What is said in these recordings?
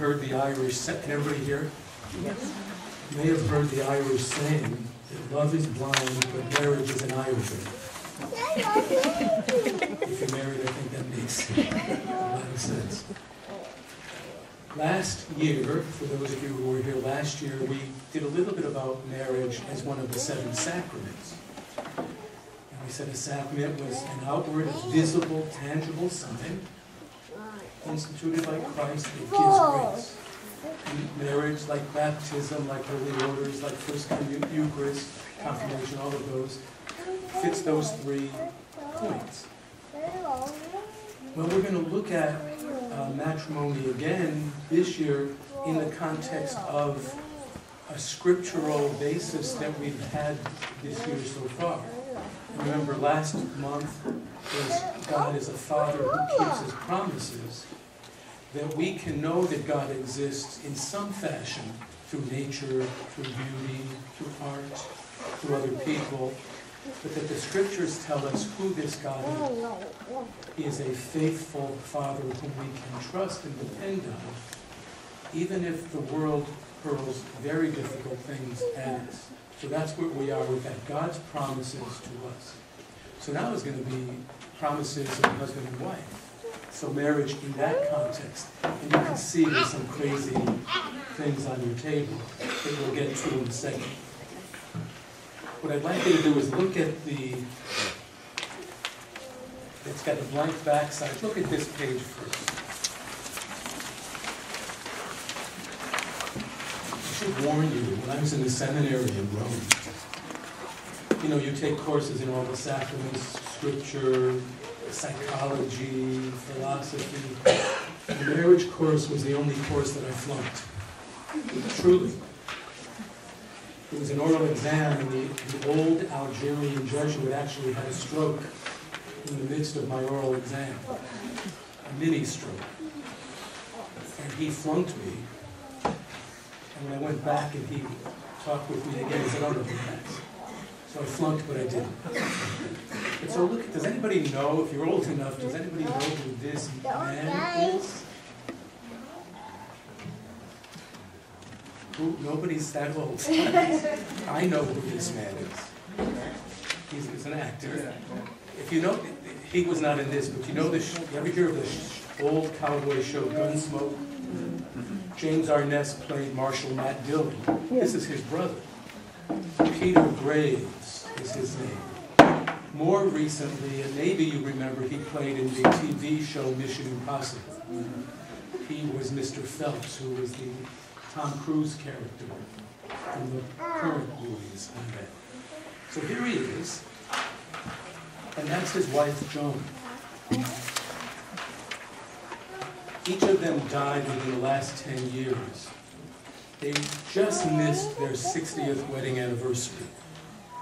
heard the Irish, everybody here? Yes. You may have heard the Irish saying that love is blind, but marriage is an Irishman. If you're married, I think that makes a lot of sense. Last year, for those of you who were here last year, we did a little bit about marriage as one of the 7 sacraments. And we said a sacrament was an outward, visible, tangible sign instituted by Christ that gives grace. And marriage, like baptism, like holy orders, like First Eucharist, confirmation, all of those, fits those 3 points. Well, we're going to look at matrimony again this year in the context of a scriptural basis that we've had this year so far. Remember, last month was God is a Father who keeps His promises, that we can know that God exists in some fashion through nature, through beauty, through art, through other people, but that the Scriptures tell us who this God is. He is a faithful Father whom we can trust and depend on, even if the world hurls very difficult things at us. So that's where we are with that, God's promises to us. So now is going to be promises of husband and wife. So marriage in that context. And you can see there's some crazy things on your table that we'll get to in a second. What I'd like you to do is look at it's got a blank backside. Look at this page first. I should warn you, when I was in the seminary in Rome, you know, you take courses in all the sacraments, scripture, psychology, philosophy. The marriage course was the only course that I flunked. Truly. It was an oral exam, and the old Algerian Jesuit actually had a stroke in the midst of my oral exam. A mini stroke. And he flunked me. And when I went back and he talked with me again, he said, "Oh, no, you passed." So I flunked, but I didn't. But so look, does anybody know, if you're old enough, does anybody know who this man is? Who? Nobody's that old. I know who this man is. He's an actor. If you know, he was not in this, but you know this. You ever hear of the old cowboy show Gunsmoke? James Arness played Marshal Matt Dillon. This is his brother. Peter Graves is his name. More recently, and maybe you remember, he played in the TV show Mission Impossible. He was Mr. Phelps, who was the Tom Cruise character from the current movies on that. So here he is, and that's his wife, Joan. Each of them died within the last 10 years. They just missed their 60th wedding anniversary.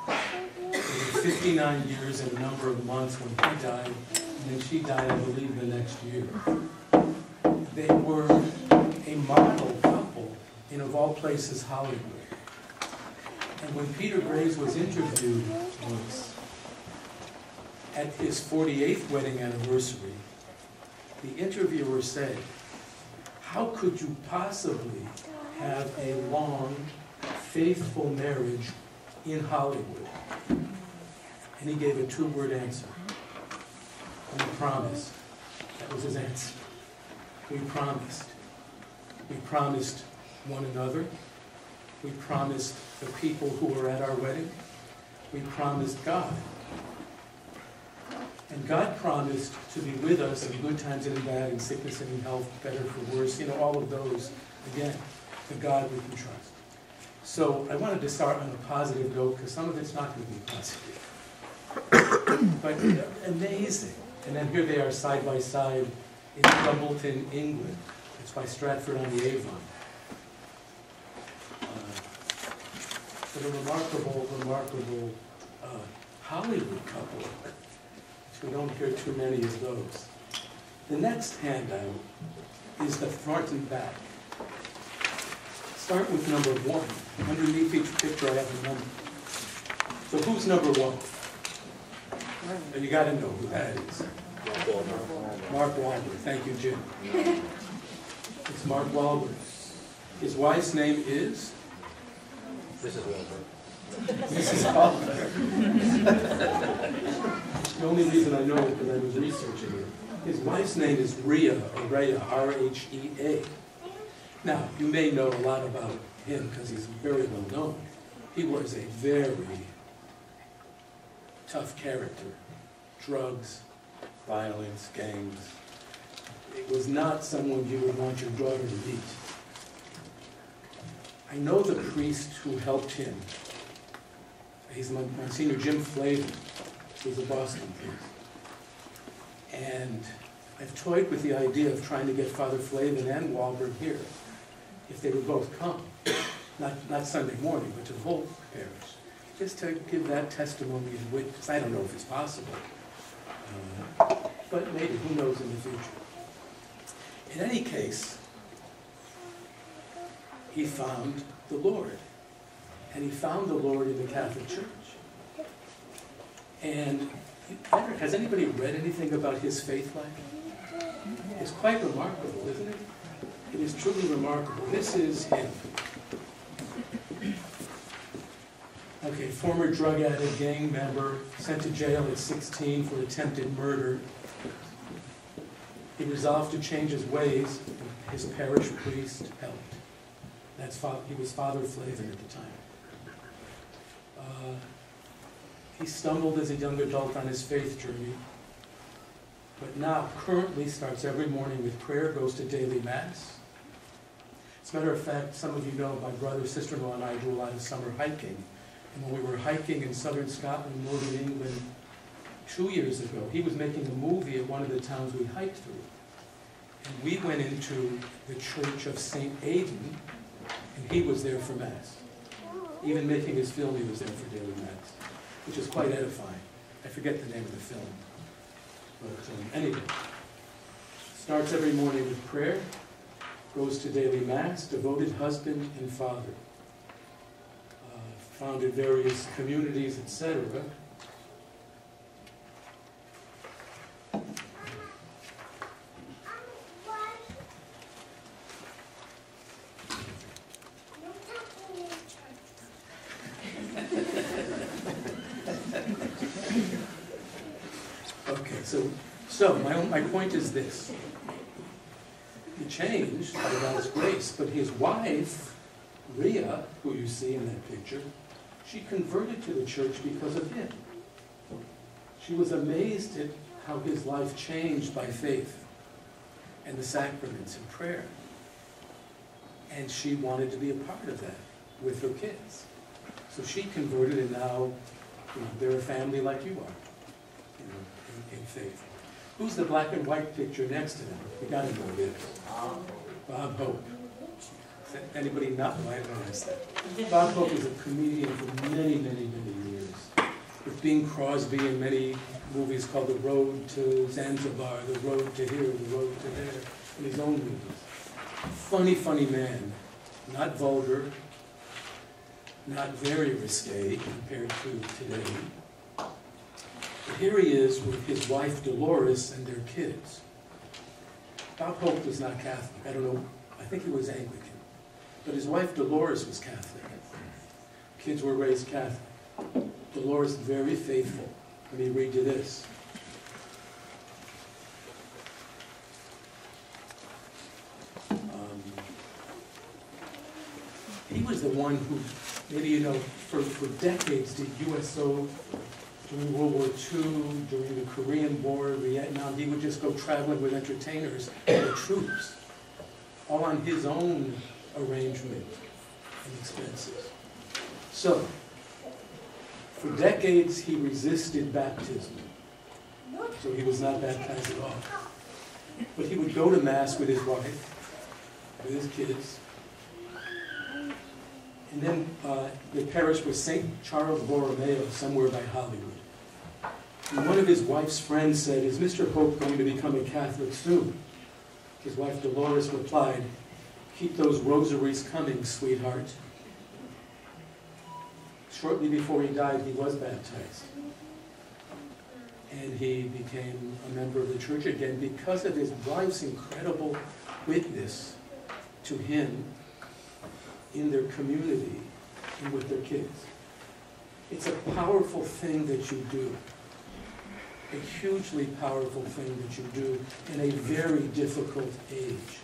It was 59 years and a number of months when he died, and then she died, I believe, the next year. They were a model couple in, of all places, Hollywood. And when Peter Graves was interviewed once, at his 48th wedding anniversary, the interviewer said, "How could you possibly have a long, faithful marriage in Hollywood?" And he gave a 2-word answer. We promised. That was his answer. We promised. We promised one another. We promised the people who were at our wedding. We promised God. And God promised to be with us in good times and in bad, in sickness and in health, better for worse, you know, all of those, again, the God we can trust. So I wanted to start on a positive note, because some of it's not going to be positive. But amazing. And then here they are side by side in Dumbleton, England. It's by Stratford-on-the-Avon. But a remarkable, remarkable Hollywood couple. We don't hear too many of those. The next handout is the front and back. Start with number 1. Underneath each picture I have a number. So who's number 1? And you got to know who that is. Mark Wahlberg. Thank you, Jim. It's Mark Wahlberg. His wife's name is? Mrs. Wahlberg. Mrs. Wahlberg. The only reason I know it is because I was researching it. His wife's name is Rhea, or Rhea, R-H-E-A. Now, you may know a lot about him because he's very well known. He was a very tough character. Drugs, violence, gangs. It was not someone you would want your daughter to meet. I know the priest who helped him. He's Monsignor Jim Flavin. He's a Boston priest. And I've toyed with the idea of trying to get Father Flavin and Wahlberg here, if they would both come. Not Sunday morning, but to the whole parish. Just to give that testimony and witness. I don't know if it's possible. But maybe, who knows in the future. In any case, he found the Lord. And he found the Lord in the Catholic Church. And has anybody read anything about his faith life? It's quite remarkable, isn't it? It is truly remarkable. This is him. Okay, former drug addict, gang member, sent to jail at 16 for attempted murder. He resolved to change his ways, and his parish priest helped. He was Father Flavin at the time. He stumbled as a young adult on his faith journey, but now currently starts every morning with prayer, goes to daily Mass. As a matter of fact, some of you know my brother, sister-in-law, and I do a lot of summer hiking. And when we were hiking in southern Scotland, northern England, 2 years ago, he was making a movie at one of the towns we hiked through. And we went into the church of St. Aidan, and he was there for Mass. Even making his film, he was there for daily Mass, which is quite edifying. I forget the name of the film. But anyway, starts every morning with prayer, goes to daily Mass, devoted husband and father. Founded various communities, etc. Okay, so my point is this. He changed by God's grace, but his wife, Rhea, who you see in that picture, she converted to the church because of him. She was amazed at how his life changed by faith and the sacraments and prayer. And she wanted to be a part of that with her kids. So she converted, and now they're a family like you are, in faith. Who's the black and white picture next to them? You got to know this. Bob Hope. Anybody not? No, I don't ask that. Bob Hope was a comedian for many, many, many years. With Bing Crosby in many movies called The Road to Zanzibar, The Road to Here, The Road to There, in his own movies. Funny, funny man. Not vulgar. Not very risque compared to today. But here he is with his wife Dolores and their kids. Bob Hope was not Catholic. I don't know. I think he was Anglican. But his wife Dolores was Catholic. Kids were raised Catholic. Dolores very faithful. Let me read you this. He was the one who, maybe you know, for decades did USO during World War II, during the Korean War, Vietnam. He would just go traveling with entertainers and the troops, all on his own arrangement and expenses. So, for decades he resisted baptism. So he was not baptized at all. But he would go to Mass with his wife, with his kids. And then the parish was St. Charles Borromeo, somewhere by Hollywood. And one of his wife's friends said, "Is Mr. Hope going to become a Catholic soon?" His wife Dolores replied, "Keep those rosaries coming, sweetheart." Shortly before he died, he was baptized. And he became a member of the church again because of his wife's incredible witness to him in their community and with their kids. It's a powerful thing that you do. A hugely powerful thing that you do in a very difficult age.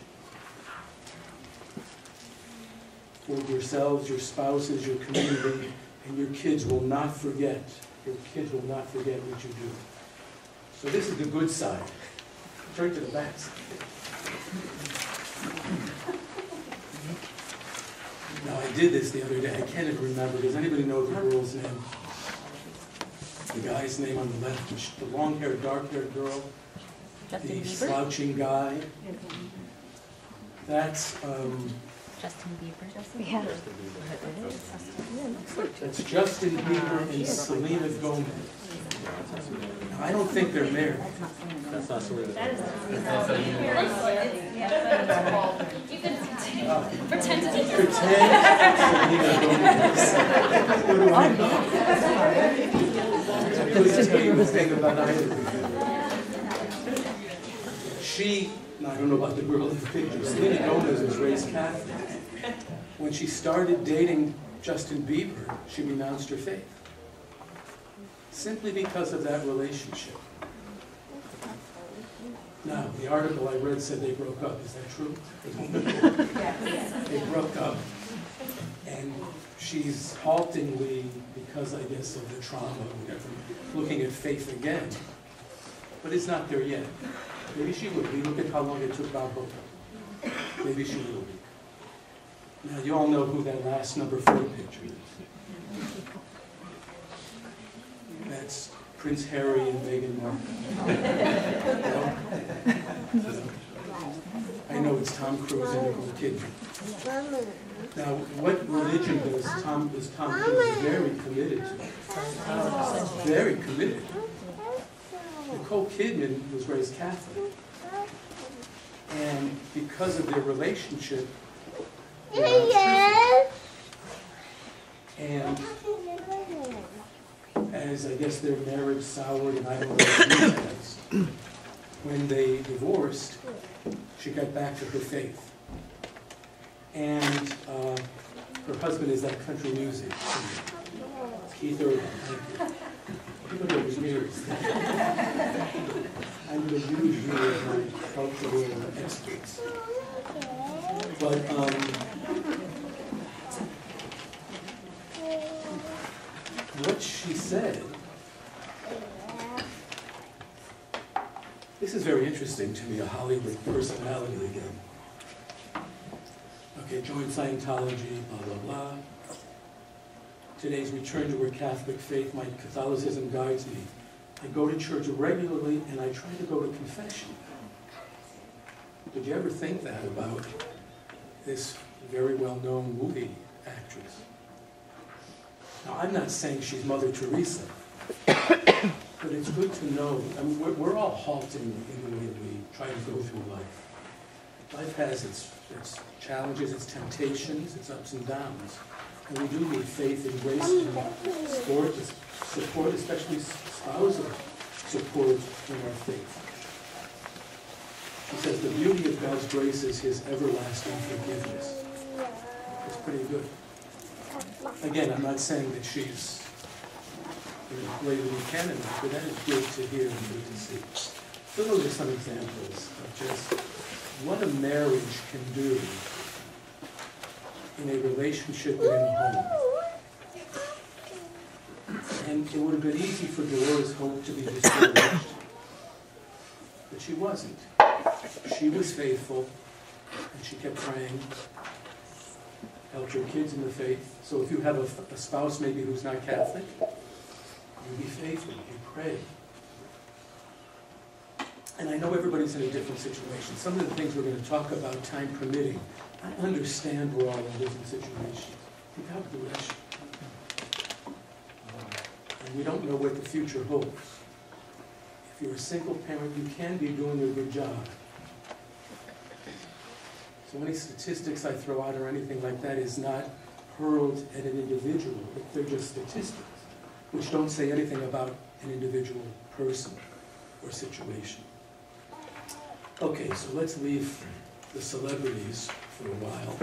For yourselves, your spouses, your community, and your kids will not forget. Your kids will not forget what you do. So this is the good side. Turn to the bad side. Now I did this the other day. I can't even remember. Does anybody know the girl's name? The guy's name on the left, the long-haired, dark-haired girl, the slouching guy. That's Justin Bieber. Yeah. that's Justin Bieber and Selena Gomez. Now, I don't think they're married. That's not Selena. Pretend to be. Pretend Selena Gomez. What do I know? I couldn't tell you a thing about either. I don't know about the girl in the picture. Selena Gomez was raised Catholic. When she started dating Justin Bieber, she renounced her faith. Simply because of that relationship. Now, the article I read said they broke up. Is that true? They broke up. And she's haltingly, because I guess of the trauma or whatever, looking at faith again. But it's not there yet. Maybe she will be. Look at how long it took Bob Hope. Maybe she will be. Now, you all know who that last number 4 picture is. That's Prince Harry and Meghan Markle. I know it's Tom Cruise and Nicole Kidman. Now, what religion is Tom Cruise very committed to? Very committed. Nicole Kidman was raised Catholic. And because of their relationship, and as I guess their marriage soured, and I don't know what it is, when they divorced, she got back to her faith. And her husband is that country music singer, Keith Urban. People know his lyrics. I'm going to use you as my cultural experts. But what she said, this is very interesting to me, a Hollywood personality again. Okay, joined Scientology, blah, blah, blah. Today's return to her Catholic faith, my Catholicism guides me. I go to church regularly and I try to go to confession. Did you ever think that about this very well-known movie actress? Now, I'm not saying she's Mother Teresa, but it's good to know. I mean, we're all halting in the way we try to go through life. Life has its challenges, its temptations, its ups and downs. And we do need faith and grace and support, especially spousal support in our faith. She says the beauty of God's grace is His everlasting forgiveness. It's pretty good. Again, I'm not saying that she's greater than Canada, but that is good to hear and good to see. So those are some examples of just what a marriage can do in a relationship or in a home. And it would have been easy for Dolores Hope to be discouraged, but she wasn't. She was faithful, and she kept praying, helped her kids in the faith. So if you have a spouse maybe who's not Catholic, you be faithful, you pray. And I know everybody's in a different situation. Some of the things we're going to talk about, time permitting, I understand we're all in different situations. God bless you. And we don't know what the future holds. If you're a single parent, you can be doing a good job. So any statistics I throw out or anything like that is not hurled at an individual. They're just statistics, which don't say anything about an individual person or situation. Okay, so let's leave the celebrities for a while.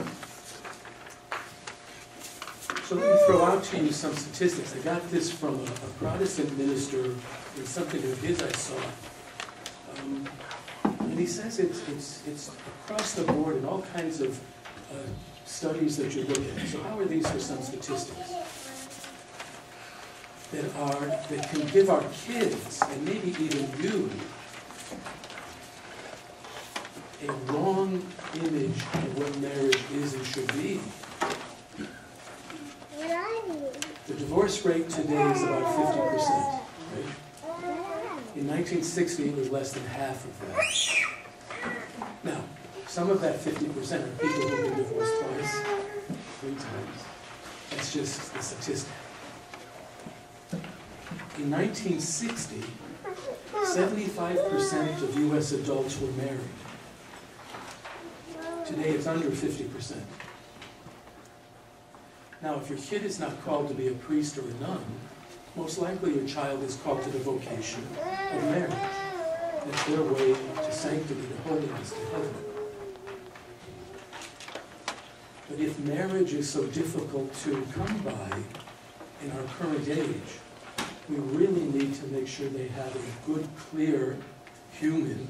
So let me throw out to you some statistics. I got this from a Protestant minister in something of his I saw. And he says it's across the board in all kinds of studies that you look at. So how are these for some statistics? That can give our kids, and maybe even you, a wrong image of what marriage is and should be. The divorce rate today is about 50%, right? In 1960, it was less than half of that. Now, some of that 50% are people who've been divorced twice, 3 times. That's just the statistic. In 1960, 75% of U.S. adults were married. Today, it's under 50%. Now, if your kid is not called to be a priest or a nun, most likely your child is called to the vocation of marriage. That's their way to sanctity, to holiness, to heaven. But if marriage is so difficult to come by in our current age, we really need to make sure they have a good, clear, human,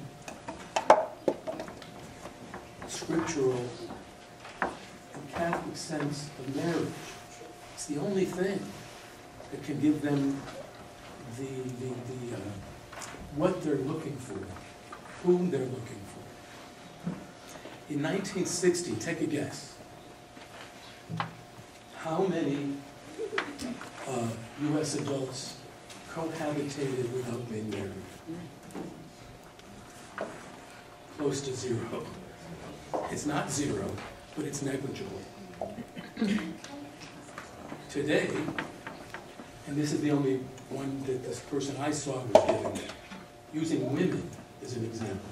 scriptural, and Catholic sense of marriage. It's the only thing that can give them what they're looking for, whom they're looking for. In 1960, take a guess. How many U.S. adults cohabitated without being married? Close to 0. It's not 0, but it's negligible. Today, and this is the only one that this person I saw was giving, using women as an example.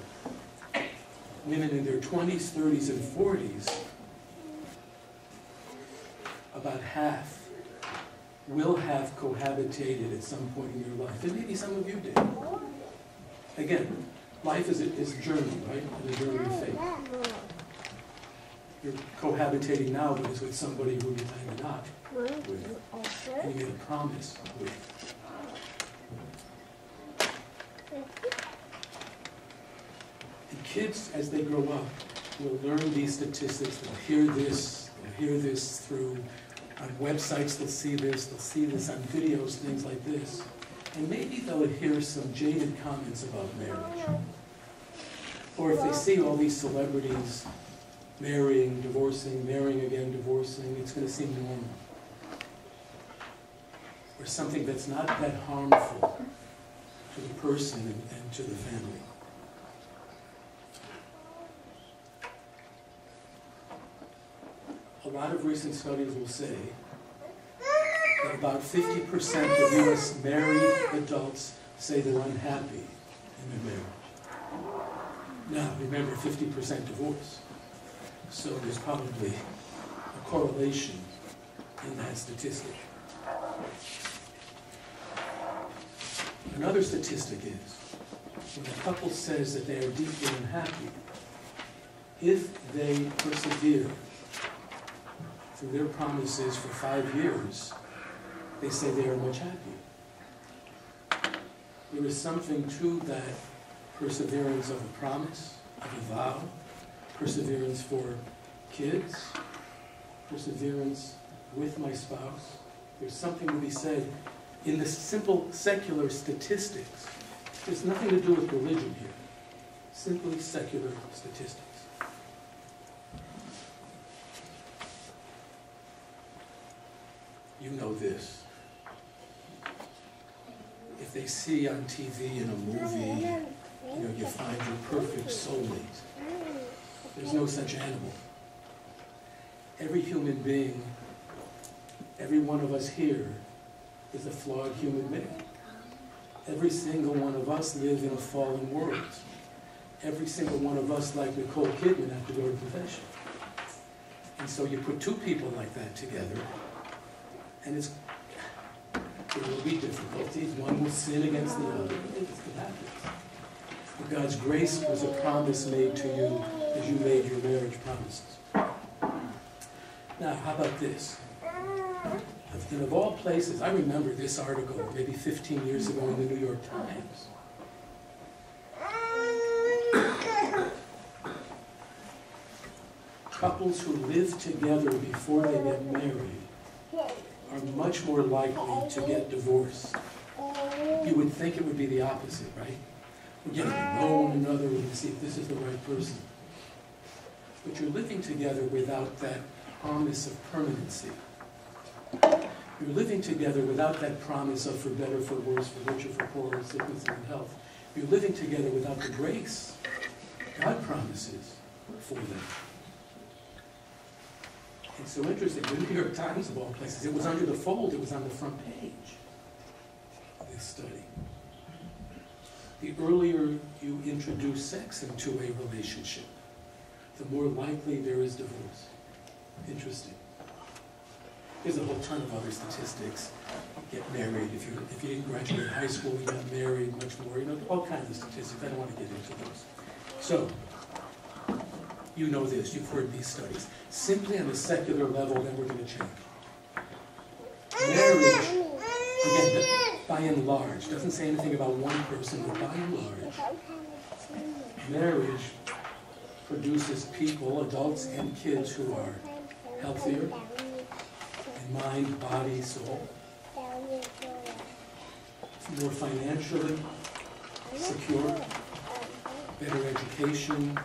Women in their 20s, 30s, and 40s, about half will have cohabitated at some point in your life. And maybe some of you did. Again, life is a journey, right? And a journey of faith. You're cohabitating now, but it's with somebody who you're kind of not with. And you made a promise with. And kids, as they grow up, will learn these statistics. They'll hear this through on websites, they'll see this on videos, things like this. And maybe they'll hear some jaded comments about marriage. Or if they see all these celebrities marrying, divorcing, marrying again, divorcing, it's going to seem normal. Or something that's not that harmful to the person and to the family. A lot of recent studies will say that about 50% of U.S. married adults say they're unhappy in their marriage. Now, remember, 50% divorce. So there's probably a correlation in that statistic. Another statistic is, when a couple says that they are deeply unhappy, if they persevere through their promises for 5 years, they say they are much happier. There is something to that perseverance of a promise, of a vow, perseverance for kids, perseverance with my spouse. There's something to be said in the simple secular statistics. There's nothing to do with religion here. Simply secular statistics. You know this. If they see on TV in a movie, you find your perfect soulmate. There's no such animal. Every human being, every one of us here, is a flawed human being. Every single one of us live in a fallen world. Every single one of us, like Nicole Kidman, have to go to confession. And so you put 2 people like that together, and there will be difficulties. One will sin against the other. It happens. But God's grace was a promise made to you as you made your marriage promises. Now, how about this? And of all places, I remember this article maybe 15 years ago in the New York Times. Couples who live together before they get married are much more likely to get divorced. You would think it would be the opposite, right? We're getting to know one another and to see if this is the right person. But you're living together without that promise of permanency. You're living together without that promise of for better, for worse, for richer, for poorer, sickness, and health. You're living together without the grace God promises for them. It's so interesting. The New York Times, of all places, it was under the fold, it was on the front page of this study. The earlier you introduce sex into a relationship, the more likely there is divorce. Interesting. There's a whole ton of other statistics. Get married, if you didn't graduate high school, you got married, much more, all kinds of statistics. I don't want to get into those. So, you know this, you've heard these studies. Simply on a secular level, then we're going to change. Marriage, again, by and large, doesn't say anything about one person, but by and large, marriage produces people, adults and kids, who are healthier in mind, body, soul, more financially secure, better education,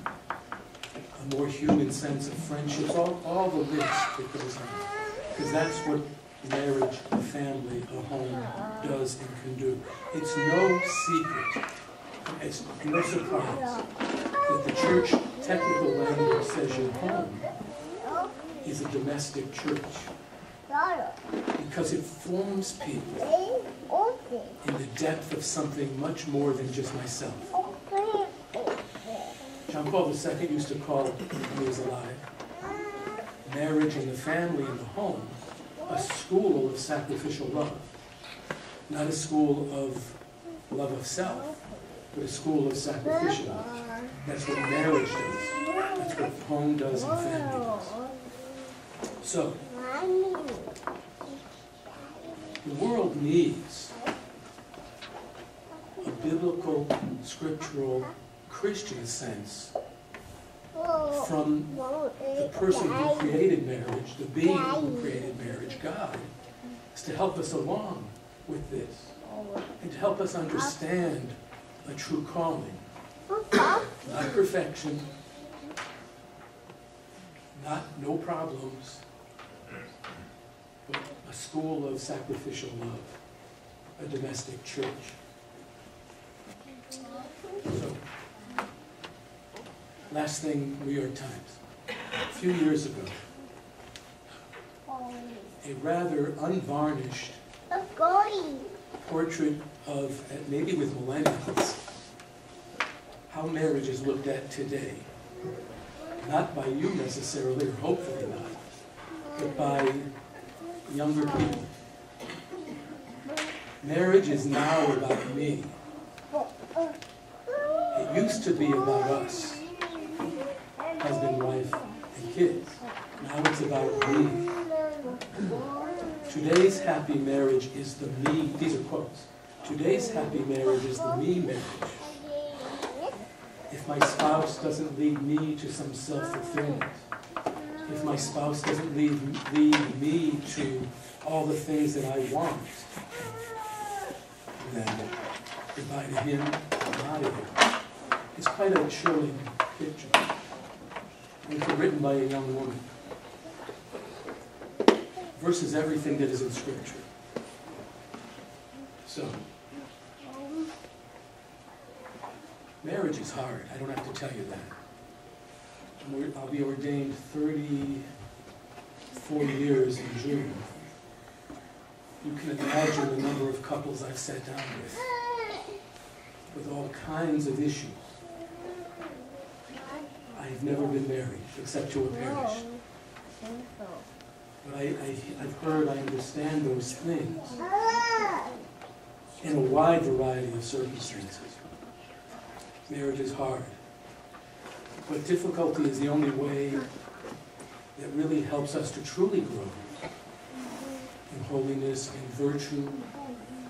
a more human sense of friendships, all the list that goes on. Because that's what marriage, a family, a home does and can do. It's no secret, it's no surprise that the church technical language says your home is a domestic church. Because it forms people in the depth of something much more than just myself. John Paul II used to call, when he was alive, marriage and the family and the home a school of sacrificial love. Not a school of love of self, but a school of sacrificial love. That's what marriage does. That's what home does and family does. So, the world needs a biblical, scriptural, Christian sense from the person who created marriage, the being who created marriage, God, is to help us along with this and to help us understand a true calling. Not perfection, not no problems, but a school of sacrificial love, a domestic church. So, last thing, New York Times. A few years ago, a rather unvarnished portrait of, maybe with millennials, how marriage is looked at today. Not by you necessarily, or hopefully not, but by younger people. Marriage is now about me. It used to be about us, husband, wife, and kids. Now it's about me. Today's happy marriage is the me, these are quotes. Today's happy marriage is the me marriage. If my spouse doesn't lead me to some self-fulfillment, if my spouse doesn't lead me to all the things that I want, then goodbye to him, I'm out of here. It's quite a chilling picture. It was written by a young woman versus everything that is in Scripture. So, marriage is hard. I don't have to tell you that. I'll be ordained 34 years in June. You can imagine the number of couples I've sat down with all kinds of issues. I've never been married, except to a parish. But I've heard, I understand those things in a wide variety of circumstances. Marriage is hard. But difficulty is the only way that really helps us to truly grow in holiness, in virtue,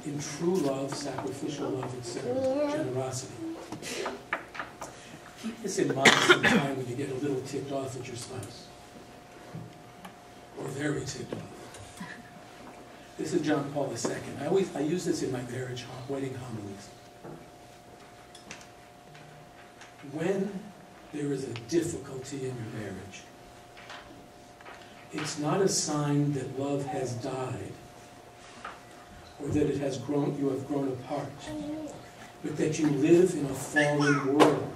in true love, sacrificial love, etc., generosity. Keep this in mind sometime when you get a little ticked off at your spouse. Or very ticked off. This is John Paul II. I use this in my wedding homilies. When there is a difficulty in your marriage, it's not a sign that love has died or that it has grown, you have grown apart, but that you live in a fallen world.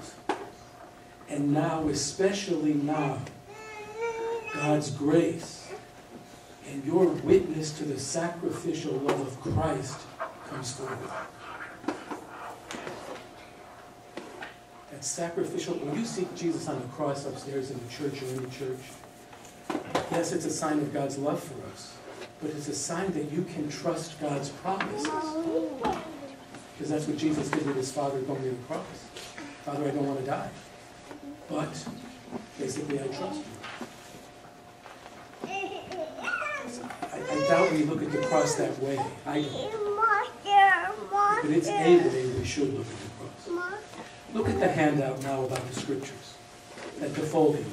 And now, especially now, God's grace and your witness to the sacrificial love of Christ comes forward. That sacrificial, when you see Jesus on the cross upstairs in the church or in the church, yes, it's a sign of God's love for us, but it's a sign that you can trust God's promises. Because that's what Jesus did with his Father going to the cross. Father, I don't want to die, but basically I trust you. I doubt we look at the cross that way. I don't. But it's a way we should look at the cross. Look at the handout now about the scriptures, at the folding.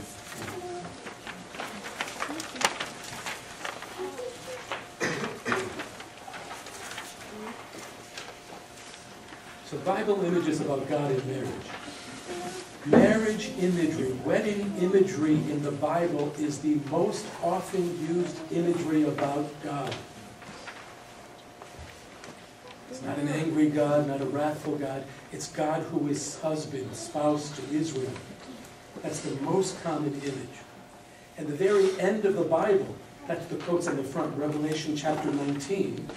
So Bible images about God in marriage. Marriage imagery, wedding imagery in the Bible is the most often used imagery about God. It's not an angry God, not a wrathful God. It's God who is husband, spouse to Israel. That's the most common image. And the very end of the Bible, that's the quotes on the front, Revelation chapter 19,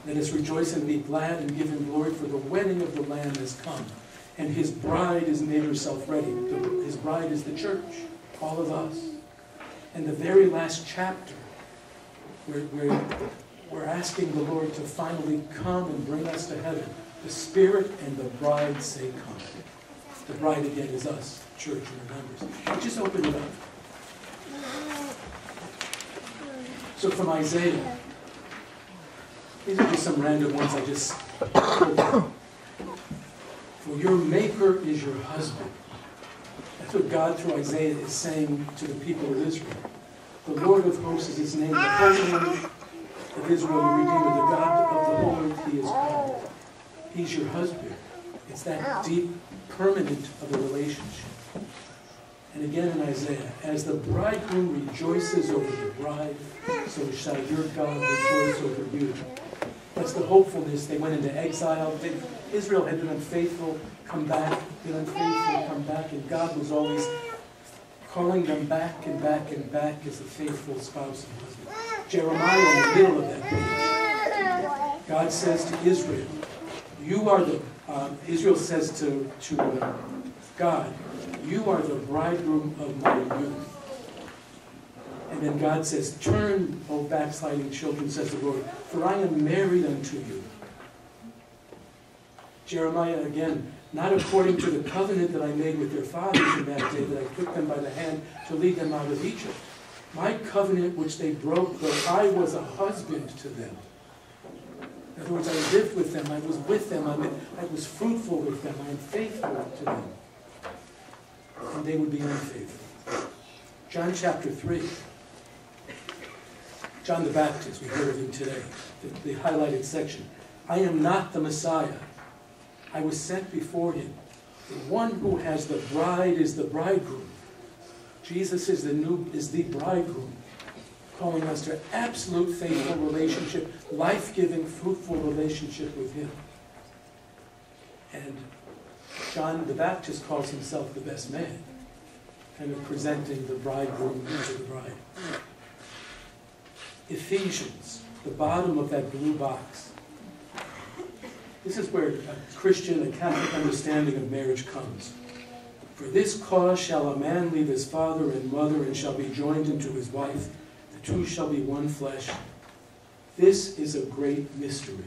let us rejoice and be glad and give him glory, for the wedding of the Lamb has come. And his bride has made herself ready. His bride is the church, all of us. And the very last chapter, we're asking the Lord to finally come and bring us to heaven. The Spirit and the bride say come. The bride again is us, church and her members. Just open it up. So from Isaiah, these are just some random ones I just pulled out. For your maker is your husband. That's what God through Isaiah is saying to the people of Israel. The Lord of hosts is his name, the Holy One of Israel, your Redeemer, the God of the whole earth he is called. He's your husband. It's that deep, permanent of a relationship. And again in Isaiah, as the bridegroom rejoices over the bride, so shall your God rejoice over you. That's the hopefulness. They went into exile. Israel had been unfaithful, come back, been unfaithful, come back, and God was always calling them back and back and back as a faithful spouse and husband. Jeremiah in the middle of that page. God says to Israel, you are the, Israel says to God, you are the bridegroom of my youth. And then God says, turn, O backsliding children, says the Lord, for I am married unto you. Jeremiah again, not according to the covenant that I made with their fathers in that day, that I took them by the hand to lead them out of Egypt. My covenant which they broke, though I was a husband to them. In other words, I lived with them, I was with them, I was fruitful with them, I am faithful to them. And they would be unfaithful. John chapter 3. John the Baptist, we heard of him today, the highlighted section. I am not the Messiah. I was sent before him. The one who has the bride is the bridegroom. Jesus is the bridegroom, calling us to absolute faithful relationship, life-giving, fruitful relationship with him. And John the Baptist calls himself the best man, kind of presenting the bridegroom to the bride. Ephesians, the bottom of that blue box. This is where a Christian, a Catholic understanding of marriage comes. For this cause shall a man leave his father and mother and shall be joined unto his wife. The two shall be one flesh. This is a great mystery.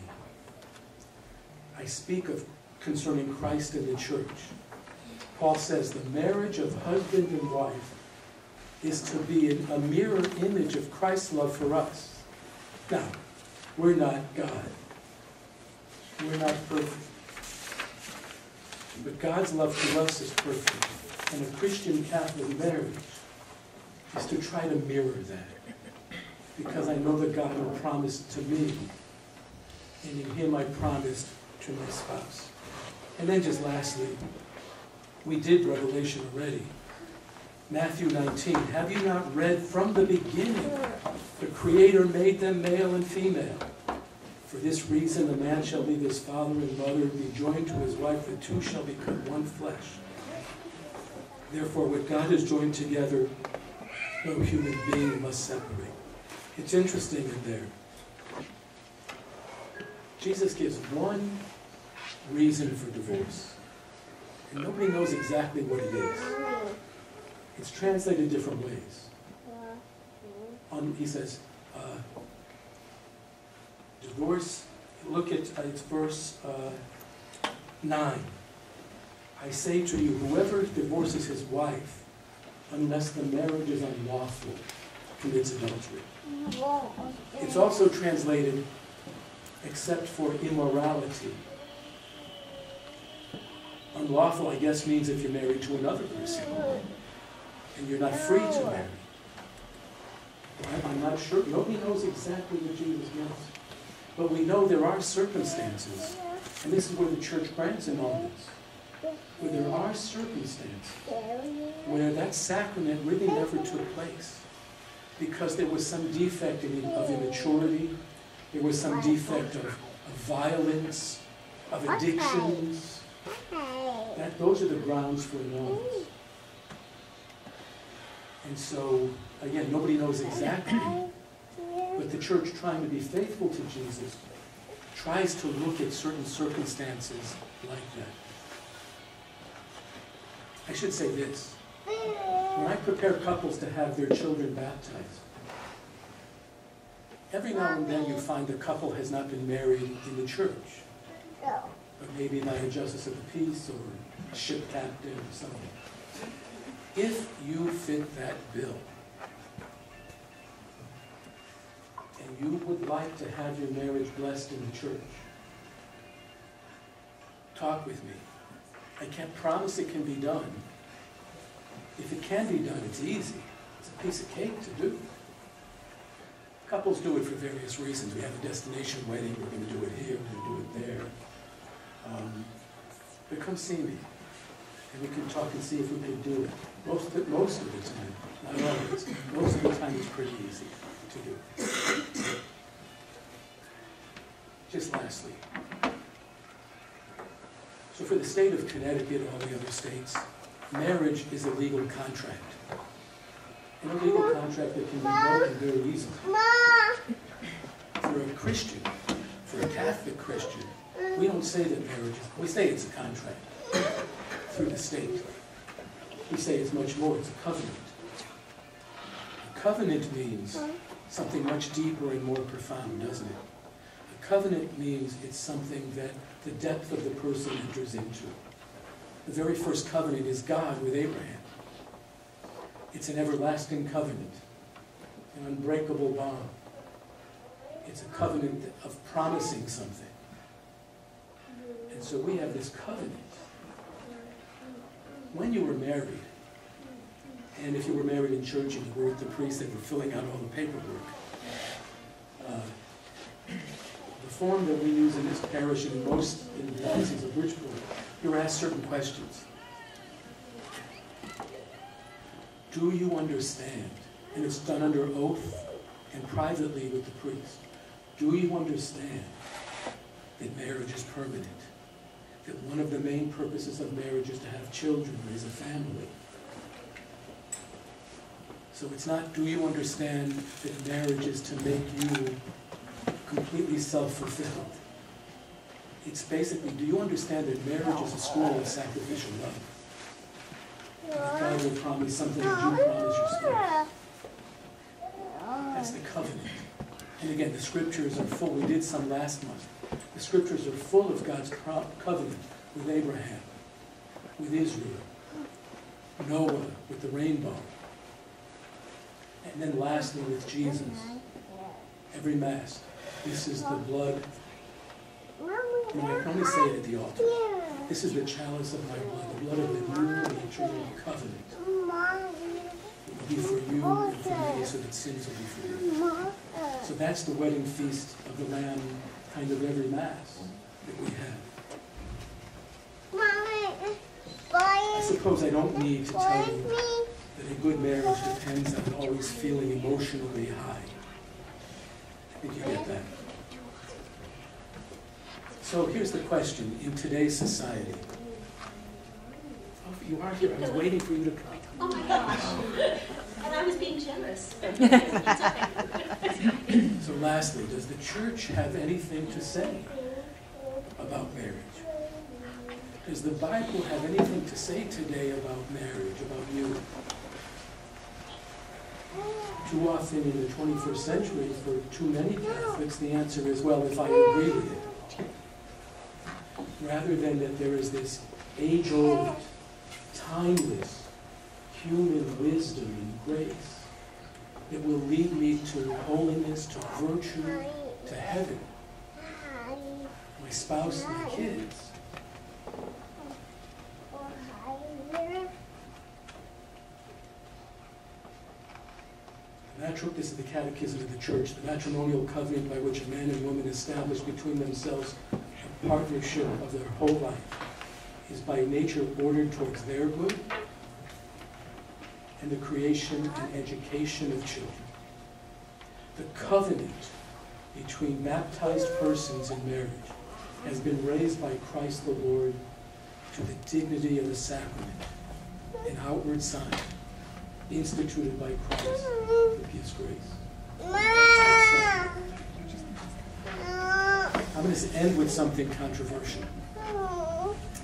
I speak of concerning Christ and the church. Paul says the marriage of husband and wife is to be a mirror image of Christ's love for us. Now, we're not God. We're not perfect. But God's love to us is perfect. And a Christian Catholic marriage is to try to mirror that. Because I know that God will promise to me, and in Him I promised to my spouse. And then just lastly, we did Revelation already. Matthew 19, have you not read from the beginning, the Creator made them male and female? For this reason a man shall leave his father and mother and be joined to his wife, the two shall become one flesh. Therefore what God has joined together, no human being must separate. It's interesting in there. Jesus gives one reason for divorce. And nobody knows exactly what it is. It's translated different ways. He says, divorce, look at it's verse 9. I say to you, whoever divorces his wife, unless the marriage is unlawful, commits adultery. It's also translated, except for immorality. Unlawful, I guess, means if you're married to another person, and you're not free to marry. I'm not sure. Nobody knows exactly what Jesus means. But we know there are circumstances, and this is where the church grants in all this, where there are circumstances where that sacrament really never took place because there was some defect of immaturity, there was some defect of violence, of addictions. Those are the grounds for annulments. And so, again, nobody knows exactly, but the church, trying to be faithful to Jesus, tries to look at certain circumstances like that. I should say this. When I prepare couples to have their children baptized, every now and then you find a couple has not been married in the church, but maybe by a justice of the peace or a ship captain or something. If you fit that bill, and you would like to have your marriage blessed in the church, talk with me. I can't promise it can be done. If it can be done, it's easy. It's a piece of cake to do. Couples do it for various reasons. We have a destination wedding, we're going to do it here, we're going to do it there. But come see me, and we can talk and see if we can do it. Most of the time, not always, most of the time it's pretty easy to do. Just lastly, so for the state of Connecticut and all the other states, marriage is a legal contract. And a legal contract that can be broken very easily. For a Christian, for a Catholic Christian, we don't say that marriage is, we say it's a contract through the state. We say it's much more, it's a covenant. A covenant means something much deeper and more profound, doesn't it? A covenant means it's something that the depth of the person enters into. The very first covenant is God with Abraham. It's an everlasting covenant, an unbreakable bond. It's a covenant of promising something. And so we have this covenant. When you were married, and if you were married in church and you were with the priest and were filling out all the paperwork, the form that we use in this parish and in most in the diocese of Bridgeport, you're asked certain questions. Do you understand? And it's done under oath and privately with the priest. Do you understand that marriage is permanent? That one of the main purposes of marriage is to have children, raise a family. So it's not, do you understand that marriage is to make you completely self-fulfilled? It's basically, do you understand that marriage is a school of sacrificial love? That God will promise something that you promise your spouse. That's the covenant. And again, the scriptures are full. We did some last month. The scriptures are full of God's covenant with Abraham, with Israel, Noah with the rainbow, And then lastly, with Jesus, every Mass, this is the blood. You know, I can only say it at the altar. This is the chalice of my blood, the blood of the new and eternal covenant. It will be for you and for me, so that sins will be forgiven. So that's the wedding feast of the Lamb, kind of every Mass that we have. I suppose I don't need to tell you that a good marriage depends on always feeling emotionally high. I think you get that. So here's the question in today's society. Oh, you are here. I was waiting for you to come. Oh my gosh. And I was being generous. So lastly, does the church have anything to say about marriage? Does the Bible have anything to say today about marriage, about you? Too often in the 21st century, for too many Catholics, the answer is, well, if I agree with it. Rather than that there is this age-old, timeless, human wisdom and grace that will lead me to holiness, to virtue, to heaven, my spouse, my kids. This is the Catechism of the Church, the matrimonial covenant by which a man and woman establish between themselves a partnership of their whole life is by nature ordered towards their good and the creation and education of children. The covenant between baptized persons in marriage has been raised by Christ the Lord to the dignity of a sacrament, an outward sign instituted by Christ that gives grace. I'm going to end with something controversial.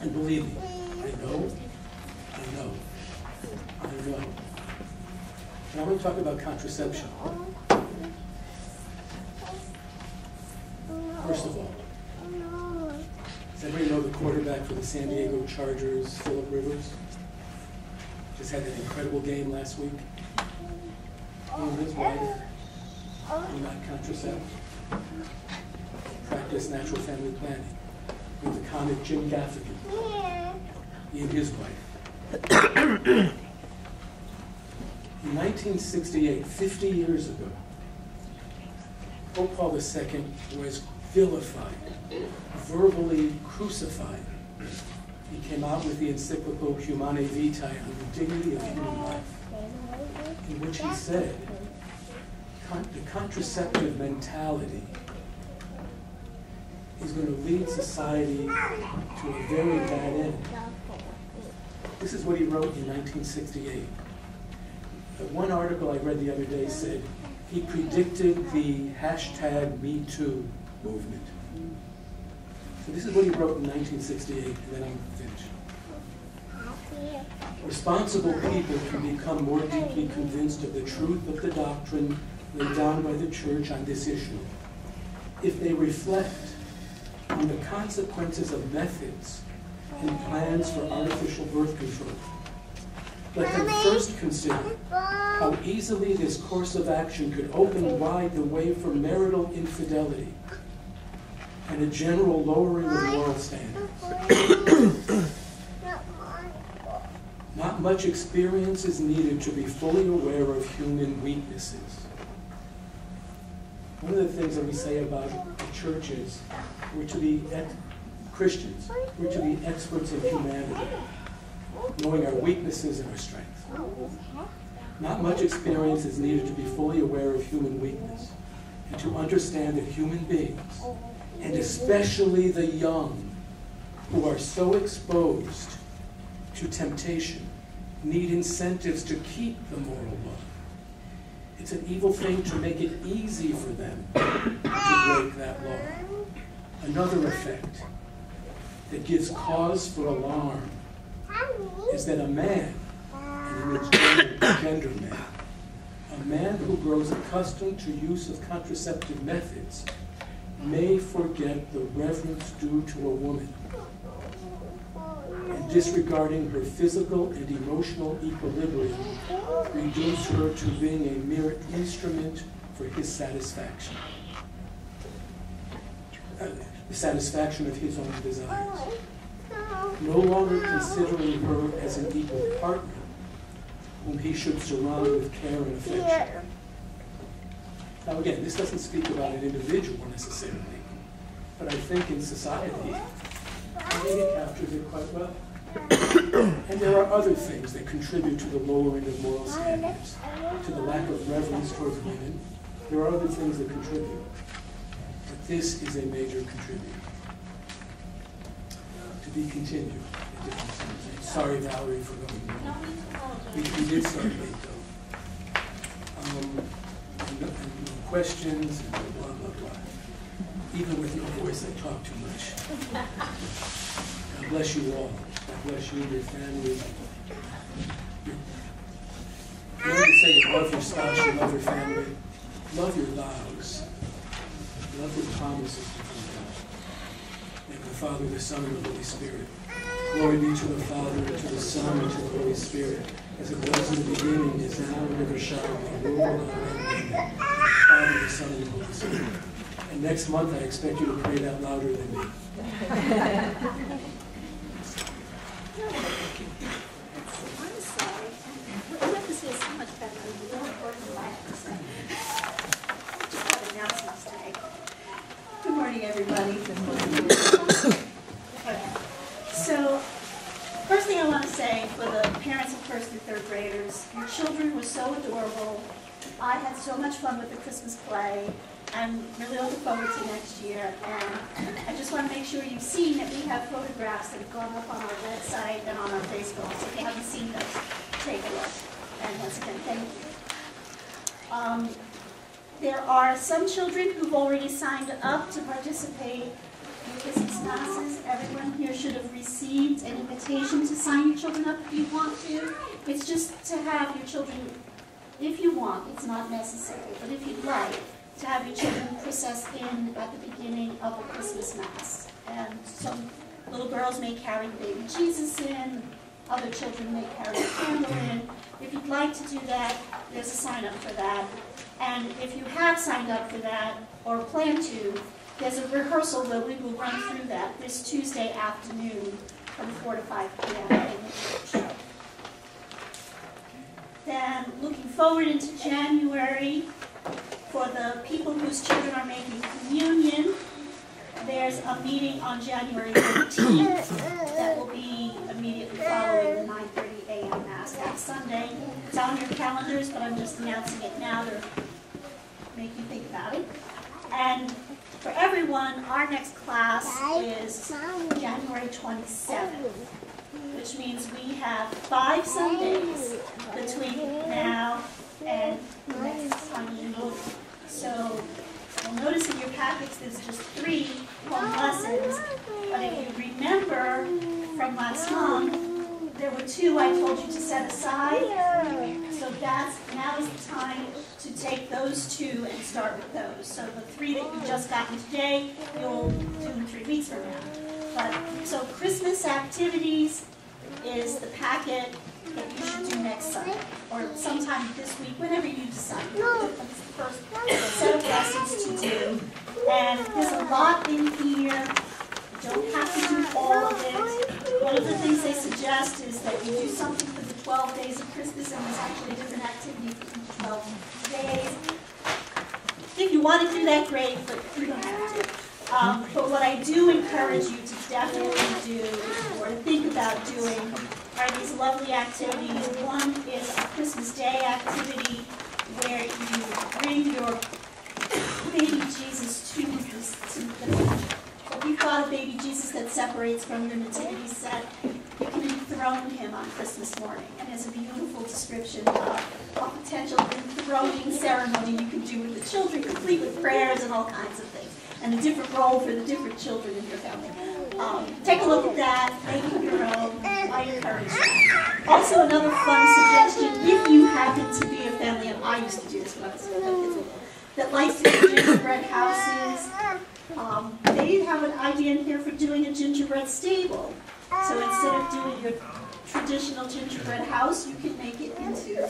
And believe me, I know. And I'm going to talk about contraception. First of all, does everybody know the quarterback for the San Diego Chargers, Phillip Rivers? Just had that incredible game last week. He and his wife do not contracept. Practice natural family planning. With the comic Jim Gaffigan. He and his wife. In 1968, 50 years ago, Pope Paul II was vilified, verbally crucified. He came out with the encyclical Humanae Vitae on the dignity of human life, in which he said, the contraceptive mentality is going to lead society to a very bad end. This is what he wrote in 1968. One article I read the other day said he predicted the #MeToo movement. So this is what he wrote in 1968, and then I'm finished. Responsible people can become more deeply convinced of the truth of the doctrine laid down by the Church on this issue if they reflect on the consequences of methods and plans for artificial birth control. Let them first consider how easily this course of action could open wide the way for marital infidelity and a general lowering of moral standards. Not much experience is needed to be fully aware of human weaknesses. One of the things that we say about the church is we're to be Christians, we're to be experts in humanity, knowing our weaknesses and our strengths. Not much experience is needed to be fully aware of human weakness and to understand that human beings, and especially the young, who are so exposed to temptation, need incentives to keep the moral law. It's an evil thing to make it easy for them to break that law. Another effect that gives cause for alarm is that a man, and in its gender man, a man who grows accustomed to use of contraceptive methods may forget the reverence due to a woman and disregarding her physical and emotional equilibrium, reduce her to being a mere instrument for his satisfaction. The satisfaction of his own desires. No longer considering her as an equal partner, whom he should surround with care and affection. Now again, this doesn't speak about an individual necessarily, but I think in society, I think it captures it quite well. And there are other things that contribute to the lowering of moral standards, to the lack of reverence towards women. There are other things that contribute. But this is a major contributor. To be continued. Sorry, Valerie, for going. We did start late, though. And no questions, and blah, blah, blah. Even with your voice, I talk too much. God bless you all. God bless you, your family. You have to say you love your spouse, you love your family. Love your vows. Love your promises before God. And the Father, the Son, and the Holy Spirit. Glory be to the Father, and to the Son, and to the Holy Spirit, as it was in the beginning, is now, and ever shall be, world without end. Father, the Son, and the Holy Spirit. And next month, I expect you to pray that louder than me. I'm sorry. What have to say is so much better than the more important than I have to say. Just have announcements today. Good morning, everybody. Good morning. Okay. So, first thing I want to say for the parents of first and third graders, your children were so adorable. I had so much fun with the Christmas play. I'm really looking forward to next year, and I just want to make sure you've seen that we have photographs that have gone up on our website and on our Facebook. So if you haven't seen those, take a look. And once again, thank you. There are some children who've already signed up to participate in Christmas masses. Everyone here should have received an invitation to sign your children up if you want to. It's just to have your children, if you want, it's not necessary, but if you'd like, to have your children process in at the beginning of a Christmas Mass. And some little girls may carry baby Jesus in, other children may carry a candle in. If you'd like to do that, there's a sign up for that. And if you have signed up for that, or plan to, there's a rehearsal that we will run through that this Tuesday afternoon from 4 to 5 p.m. in the church. Then looking forward into January, for the people whose children are making communion, there's a meeting on January 13th that will be immediately following the 9:30 a.m. Mass that Sunday. It's on your calendars, but I'm just announcing it now to make you think about it. And for everyone, our next class is January 27th, which means we have 5 Sundays between now and the next time you move. So you'll notice in your packets there's just 3 home lessons, but if you remember from last month, there were 2 I told you to set aside. So now is the time to take those 2 and start with those. So the 3 that you just gotten today, you'll do in 3 weeks from now. But so Christmas activities is the packet that you should do next Sunday, or sometime this week, whenever you decide. It's the first set of lessons to do. And there's a lot in here. You don't have to do all of it. One of the things they suggest is that you do something for the 12 days of Christmas, and there's actually a different activity for each 12 days. If you want to do that, great, but you don't have to. But what I do encourage you to definitely do, or to think about doing, are these lovely activities. One is a Christmas Day activity where you bring your baby Jesus to the if you've got a baby Jesus that separates from your nativity set, you can enthrone him on Christmas morning. And there's a beautiful description of a potential enthroning ceremony you can do with the children, complete with prayers and all kinds of things, and a different role for the different children in your family. Take a look at that, make it your own. I encourage you. Also, another fun suggestion, if you happen to be a family, and I used to do this when I was little, that likes to do gingerbread houses, they have an idea in here for doing a gingerbread stable. So instead of doing your traditional gingerbread house, you can make it into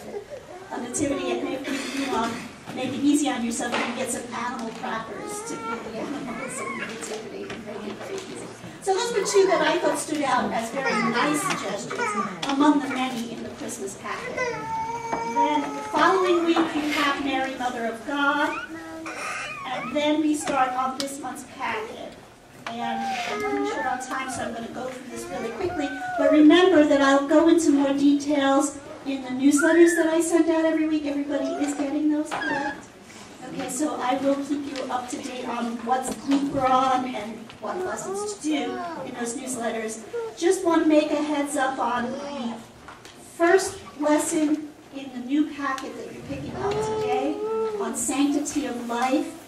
a nativity. And if you make it easy on yourself, you can get some animal crackers to give the animals in the nativity and make it very easy. So those were two that I thought stood out as very nice suggestions among the many in the Christmas packet. Then the following week you have Mary, Mother of God. And then we start on this month's packet. And I'm running short on time, so I'm going to go through this really quickly. But remember that I'll go into more details in the newsletters that I send out every week. Everybody is getting those, correct? Okay, so I will keep you up to date on what week we're on and what lessons to do in those newsletters. Just want to make a heads up on the first lesson in the new packet that you're picking up today on sanctity of life.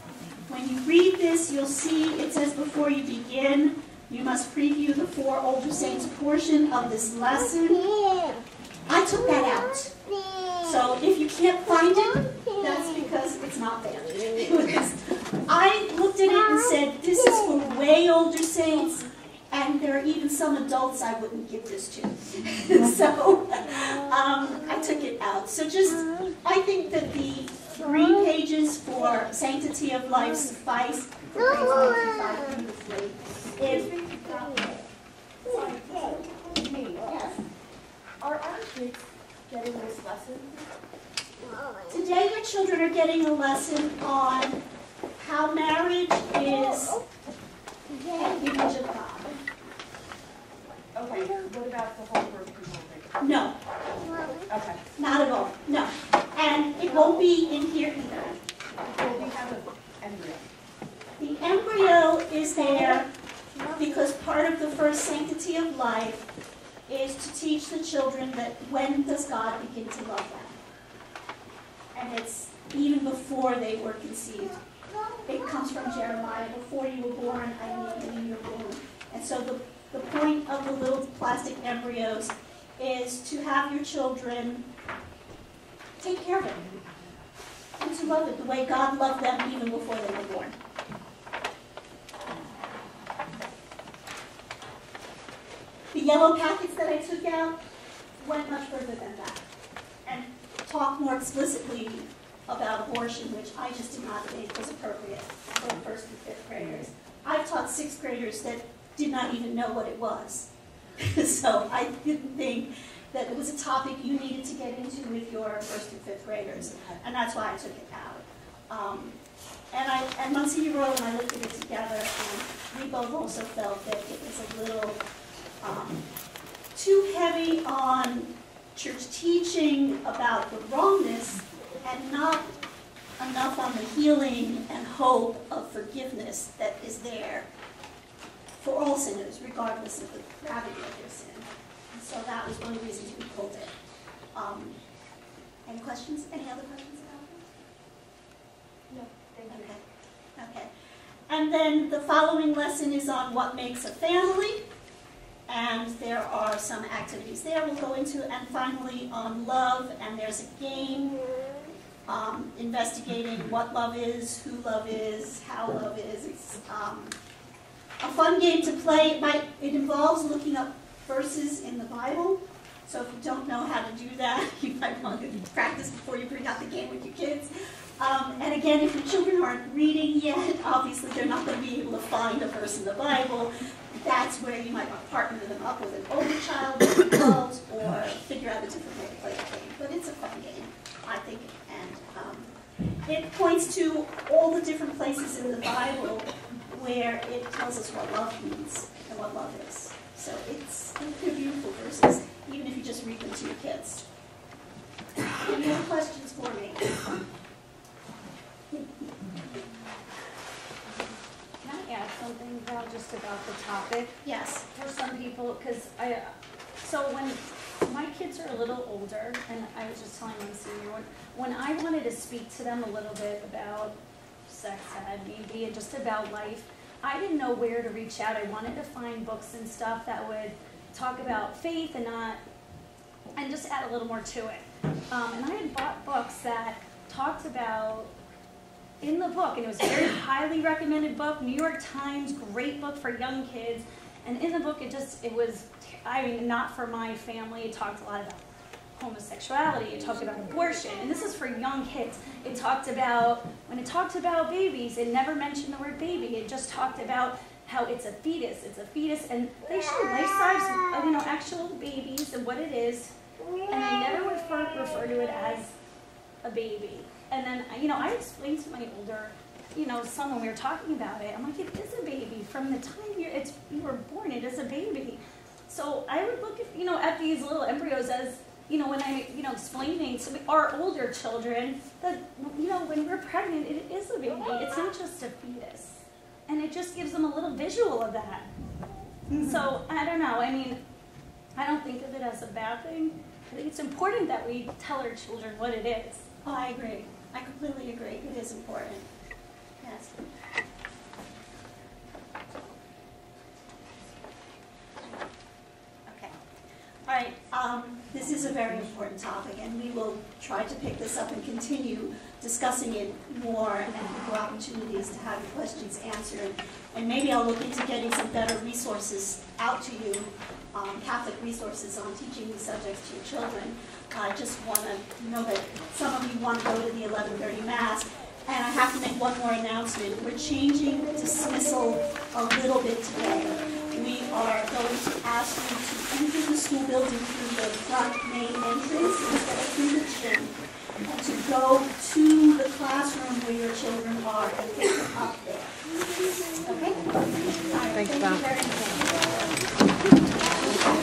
When you read this, you'll see it says before you begin, you must preview the 4 older saints portion of this lesson. I took that out. So if you can't find it, that's because it's not there. I looked at it and said, this is for way older saints, and there are even some adults I wouldn't give this to. So I took it out. So I think that the 3 pages for Sanctity of Life suffice for grades 1 through 5 beautifully. Yes. Are our kids getting this lesson? Today your children are getting a lesson on how marriage is an image of God. Okay, what about the whole group people? No, Okay. not at all. No. And it won't be in here either. Well, we have an embryo. The embryo is there because part of the first Sanctity of Life is to teach the children that when does God begin to love them? And it's even before they were conceived. It comes from Jeremiah. Before you were born, I knew you in your womb. And so the point of the little plastic embryos is to have your children take care of it and to love it the way God loved them even before they were born. The yellow packets that I took out went much further than that and talked more explicitly about abortion, which I just did not think was appropriate for 1st and 5th graders. I've taught 6th graders that did not even know what it was. So I didn't think that it was a topic you needed to get into with your 1st and 5th graders, and that's why I took it out. And Monsignor Royal and I looked at it together, and we both also felt that it was a little too heavy on church teaching about the wrongness and not enough on the healing and hope of forgiveness that is there for all sinners, regardless of the gravity of their sin. And so that was one of the reasons we pulled it. Any questions? Any other questions about it? No, thank you. Okay. Okay. And then the following lesson is on what makes a family. And there are some activities there we'll go into. And finally on love, and there's a game investigating what love is, who love is, how love is. It's a fun game to play. It involves looking up verses in the Bible. So if you don't know how to do that, you might want to practice before you bring out the game with your kids. And again, if your children aren't reading yet, obviously they're not going to be able to find a verse in the Bible. That's where you might want to partner them up with an older child or adult, or figure out a different way to play the game. But it's a fun game, I think. And it points to all the different places in the Bible where it tells us what love means and what love is. So they're beautiful verses, even if you just read them to your kids. Any other questions for me? Can I add something, Val, just about the topic? Yes. For some people, because so when my kids are a little older, and I was just telling my senior when I wanted to speak to them a little bit about sex ed, maybe, and just about life, I didn't know where to reach out. I wanted to find books and stuff that would talk about faith and just add a little more to it. And I had bought books that talked about, in the book, and it was a very highly recommended book, New York Times, great book for young kids, And in the book, it was, I mean, not for my family. It talked a lot about homosexuality. It talked about abortion. And this is for young kids. It talked about, when it talked about babies, it never mentioned the word baby. It just talked about how it's a fetus, and they show life-size, actual babies and what it is, and they never refer to it as a baby. And then, I explained to my older, son when we were talking about it, I'm like, it is a baby. From the time you were born, it is a baby. So I would look at these little embryos as, when I'm, explaining to our older children that, when we're pregnant, it is a baby. It's not just a fetus. And it just gives them a little visual of that. So, I don't know, I don't think of it as a bad thing. I think it's important that we tell our children what it is. Oh, I agree. I completely agree. It is important. Yes. Okay. All right. This is a very important topic, and we will try to pick this up and continue discussing it more and give you opportunities to have your questions answered. And maybe I'll look into getting some better resources out to you, Catholic resources on teaching these subjects to your children. I just want to know that some of you want to go to the 11:30 Mass. And I have to make one more announcement. We're changing dismissal a little bit today. We are going to ask you to enter the school building through the front main entrance instead of through the gym, and to go to the classroom where your children are and pick them up there. Okay? All right, thank you very much.